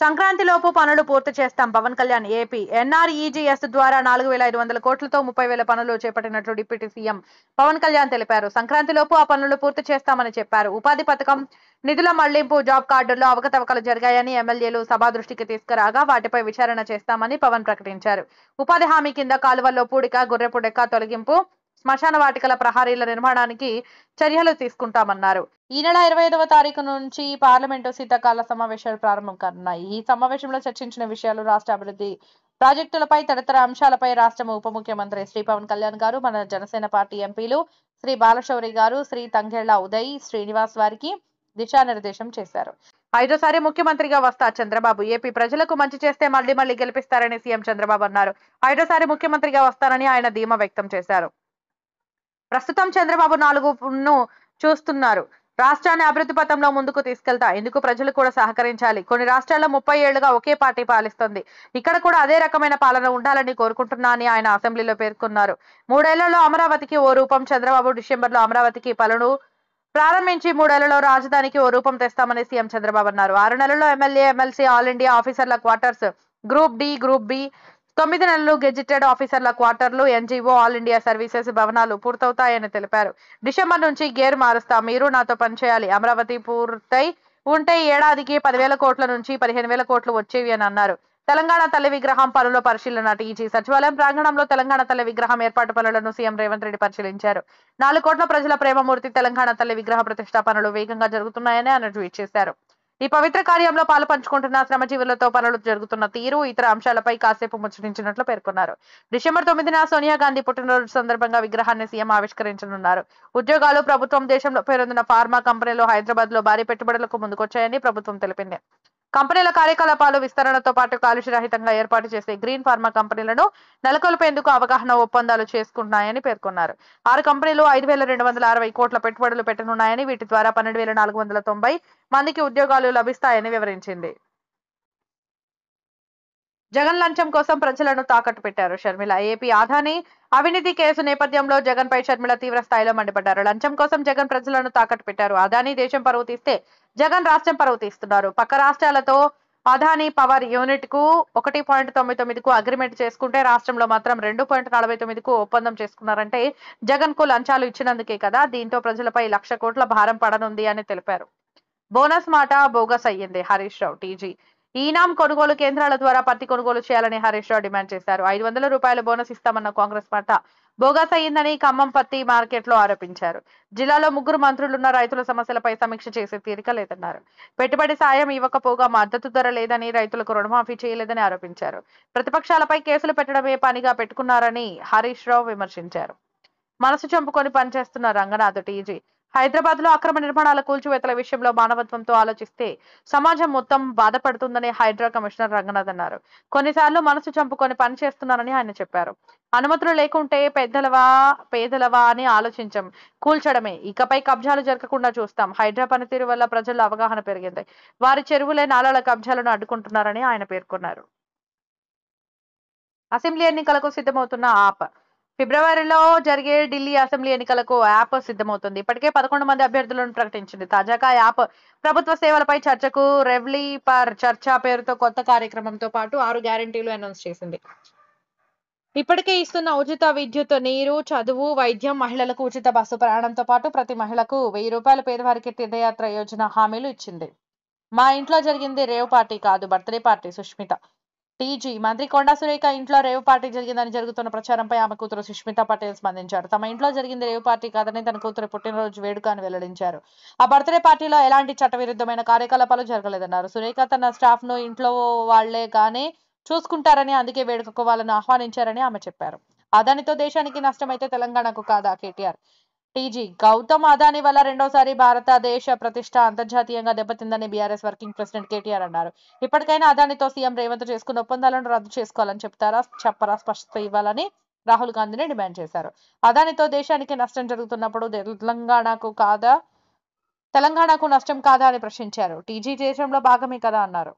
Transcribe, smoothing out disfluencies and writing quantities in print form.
సంక్రాంతిలోపు పనులు పూర్తి చేస్తాం పవన్ కళ్యాణ్. ఏపీ ఎన్ఆర్ఈజీఎస్ ద్వారా 4,500 కోట్లతో 30,000 పనులు చేపట్టినట్లు డిప్యూటీ సీఎం పవన్ కళ్యాణ్ తెలిపారు. సంక్రాంతిలోపు ఆ పనులు పూర్తి చేస్తామని చెప్పారు. ఉపాధి పథకం నిధుల మళ్లింపు, జాబ్ కార్డుల్లో అవకతవకలు జరిగాయని ఎమ్మెల్యేలు సభా దృష్టికి తీసుకురాగా వాటిపై విచారణ చేస్తామని పవన్ ప్రకటించారు. ఉపాధి హామీ కింద కాలువల్లో పూడిక, గొర్రెపు డెక్క తొలగింపు, శ్మశాన వాటికల ప్రహరీల నిర్మాణానికి చర్యలు తీసుకుంటామన్నారు. ఈ నెల 25వ తారీఖు నుంచి పార్లమెంటు శీతాకాల సమావేశాలు ప్రారంభం కానున్నాయి. ఈ సమావేశంలో చర్చించిన విషయాలు రాష్ట్ర అభివృద్ధి ప్రాజెక్టులపై, తదితర అంశాలపై రాష్ట్ర ఉప ముఖ్యమంత్రి శ్రీ పవన్ కళ్యాణ్ గారు, మన జనసేన పార్టీ ఎంపీలు శ్రీ బాలశౌరి గారు, శ్రీ తంగెళ్ల ఉదయ్ శ్రీనివాస్ వారికి దిశానిర్దేశం చేశారు. 5వ సారి ముఖ్యమంత్రిగా వస్తా చంద్రబాబు. ఏపీ ప్రజలకు మంచి చేస్తే మళ్లీ మళ్లీ గెలిపిస్తారని సీఎం చంద్రబాబు అన్నారు. 5వ సారి ముఖ్యమంత్రిగా వస్తానని ఆయన ధీమా వ్యక్తం చేశారు. ప్రస్తుతం చంద్రబాబు 4ను చూస్తున్నారు. రాష్ట్రాన్ని అభివృద్ధి పథంలో ముందుకు తీసుకెళ్తా. ఇందుకు ప్రజలు కూడా సహకరించాలి. కొన్ని రాష్ట్రాల్లో 30 ఏళ్లుగా ఒకే పార్టీ పాలిస్తోంది. ఇక్కడ కూడా అదే రకమైన పాలన ఉండాలని కోరుకుంటున్నా అని ఆయన అసెంబ్లీలో పేర్కొన్నారు. 3 ఏళ్లలో అమరావతికి ఓ రూపం. చంద్రబాబు డిసెంబర్లో అమరావతికి పనులు ప్రారంభించి 3 ఏళ్లలో రాజధానికి ఓ రూపం తెస్తామని సీఎం చంద్రబాబు అన్నారు. 6 నెలల్లో ఎమ్మెల్యే, ఎమ్మెల్సీ, ఆల్ ఇండియా ఆఫీసర్ల quarters, group D, group B, 9 నెలలు గెజిటెడ్ ఆఫీసర్ల క్వార్టర్లు, ఎన్జీఓ, ఆల్ ఇండియా సర్వీసెస్ భవనాలు పూర్తవుతాయని తెలిపారు. డిసెంబర్ నుంచి గేర్ మారుస్తా. మీరు నాతో పనిచేయాలి. అమరావతి పూర్తయి ఉంటే ఏడాదికి 10,000 కోట్ల నుంచి 15,000 కోట్లు వచ్చేవి అని అన్నారు. తెలంగాణ తల్లి విగ్రహం పనుల పరిశీలన. టీజీ సచివాలయం ప్రాంగణంలో తెలంగాణ తల్లి విగ్రహం ఏర్పాటు పనులను సీఎం రేవంత్ రెడ్డి పరిశీలించారు. 4 కోట్ల ప్రజల ప్రేమమూర్తి తెలంగాణ తల్లి విగ్రహ ప్రతిష్ఠ పనులు వేగంగా జరుగుతున్నాయని ఆయన ట్వీట్ చేశారు. ఈ పవిత్ర కార్యంలో పాలు పంచుకుంటున్న శ్రమజీవులతో పనులు జరుగుతున్న తీరు, ఇతర అంశాలపై కాసేపు ముచ్చటించినట్లు పేర్కొన్నారు. డిసెంబర్ 9న సోనియా గాంధీ పుట్టినరోజు సందర్భంగా విగ్రహాన్ని సీఎం ఆవిష్కరించనున్నారు. ఉద్యోగాలు. ప్రభుత్వం దేశంలో పేరొందిన ఫార్మా కంపెనీలు హైదరాబాద్ లో భారీ పెట్టుబడులకు ముందుకొచ్చాయని ప్రభుత్వం తెలిపింది. కంపెనీల కార్యకలాపాలు విస్తరణతో పాటు కాలుష్య రహితంగా ఏర్పాటు చేసే గ్రీన్ ఫార్మా కంపెనీలను నెలకొల్పేందుకు అవగాహన ఒప్పందాలు చేసుకుంటున్నాయని పేర్కొన్నారు. 6 కంపెనీలు 5,260 కోట్ల పెట్టుబడులు పెట్టనున్నాయని, వీటి ద్వారా 12,490 మందికి ఉద్యోగాలు లభిస్తాయని వివరించింది. జగన్ లంచం కోసం ప్రజలను తాకట్టు పెట్టారు షర్మిల. ఏపీ అదానీ అవినీతి కేసు నేపథ్యంలో జగన్ పై షర్మిల తీవ్ర స్థాయిలో మండిపడ్డారు. లంచం కోసం జగన్ ప్రజలను తాకట్టు పెట్టారు. అదానీ దేశం పరువు తీస్తే జగన్ రాష్ట్రం పరువు తీస్తున్నారు. పక్క రాష్ట్రాలతో అదానీ పవర్ యూనిట్ కు 1.99కు అగ్రిమెంట్ చేసుకుంటే రాష్ట్రంలో మాత్రం 2.49కు ఒప్పందం చేసుకున్నారంటే జగన్ కు లంచాలు ఇచ్చినందుకే కదా. దీంతో ప్రజలపై 1,00,000 కోట్ల భారం పడనుంది అని తెలిపారు. బోనస్ మాట బోగస్ అయ్యింది. హరీష్ రావు. టీజీ ఈనాం కొనుగోలు కేంద్రాల ద్వారా పత్తి కొనుగోలు చేయాలని హరీష్ రావు డిమాండ్ చేశారు. 500 రూపాయల బోనస్ ఇస్తామన్న కాంగ్రెస్ మాట బోగస్ అయ్యిందని ఖమ్మం పత్తి మార్కెట్ లో ఆరోపించారు. జిల్లాలో 3 మంత్రులున్న రైతుల సమస్యలపై సమీక్ష చేసే తీరిక లేదన్నారు. పెట్టుబడి సాయం ఇవ్వకపోగా మద్దతు ధర లేదని, రైతులకు రుణమాఫీ చేయలేదని ఆరోపించారు. ప్రతిపక్షాలపై కేసులు పెట్టడమే పనిగా పెట్టుకున్నారని హరీష్ రావు విమర్శించారు. మనసు చంపుకొని పనిచేస్తున్న రంగనాథ్. టీజీ హైదరాబాద్ లో అక్రమ నిర్మాణాల కూల్చివేతల విషయంలో మానవత్వంతో ఆలోచిస్తే సమాజం మొత్తం బాధపడుతుందని హైడ్రా కమిషనర్ రంగనాథ్ అన్నారు. కొన్నిసార్లు మనసు చంపుకొని పనిచేస్తున్నారని ఆయన చెప్పారు. అనుమతులు లేకుంటే పేదలవా అని ఆలోచించం, కూల్చడమే. ఇకపై కబ్జాలు జరగకుండా చూస్తాం. హైడ్రా పనితీరు వల్ల ప్రజల్లో అవగాహన పెరిగింది. వారి చెరువులే, నాలాల కబ్జాలను అడ్డుకుంటున్నారని ఆయన పేర్కొన్నారు. అసెంబ్లీ ఎన్నికలకు సిద్ధమవుతున్న ఆప్. ఫిబ్రవరిలో జరిగే ఢిల్లీ అసెంబ్లీ ఎన్నికలకు యాప్ సిద్ధమవుతుంది. ఇప్పటికే 11 మంది అభ్యర్థులను ప్రకటించింది. తాజాగా యాప్ ప్రభుత్వ సేవలపై చర్చకు రెవ్లీ పర్ చర్చ పేరుతో కొత్త కార్యక్రమంతో పాటు 6 గ్యారెంటీలు అనౌన్స్ చేసింది. ఇప్పటికే ఇస్తున్న ఉచిత విద్యుత్, నీరు, చదువు, వైద్యం, మహిళలకు ఉచిత బస్సు ప్రయాణంతో పాటు ప్రతి మహిళకు 1,000 రూపాయలు, పేదవారికి తీర్థయాత్ర యోజన హామీలు ఇచ్చింది. మా ఇంట్లో జరిగింది రేవ్ పార్టీ కాదు, బర్త్డే పార్టీ. సుష్మిత. టీజీ మంత్రి కొండా సురేఖ ఇంట్లో రేవ్ పార్టీ జరిగిందని జరుగుతున్న ప్రచారంపై ఆమె కూతురు సుష్మిత పటేల్ స్పందించారు. తమ ఇంట్లో జరిగింది రేవ్ పార్టీ కాదని తన కూతురు పుట్టినరోజు వేడుక అని వెల్లడించారు. ఆ బర్త్డే పార్టీలో ఎలాంటి చట్టవిరుద్ధమైన కార్యకలాపాలు జరగలేదన్నారు. సురేఖ తన స్టాఫ్ ను ఇంట్లో వాళ్లే గానే చూసుకుంటారని, అందుకే వేడుకకు వాళ్ళను ఆహ్వానించారని ఆమె చెప్పారు. అదానితో దేశానికి నష్టమైతే తెలంగాణకు కాదా? కేటీఆర్. టీజీ గౌతమ్ అదానీ వల్ల రెండోసారి భారతదేశ ప్రతిష్ట అంతర్జాతీయంగా దెబ్బతిందని బీఆర్ఎస్ వర్కింగ్ ప్రెసిడెంట్ కేటీఆర్ అన్నారు. ఇప్పటికైనా అదానితో సీఎం రేవంత్ చేసుకున్న ఒప్పందాలను రద్దు చేసుకోవాలని చెప్పరా స్పష్టత ఇవ్వాలని రాహుల్ గాంధీని డిమాండ్ చేశారు. అదానితో దేశానికి నష్టం జరుగుతున్నప్పుడు తెలంగాణకు నష్టం కాదా అని ప్రశ్నించారు. టీజీ దేశంలో భాగమే కదా అన్నారు.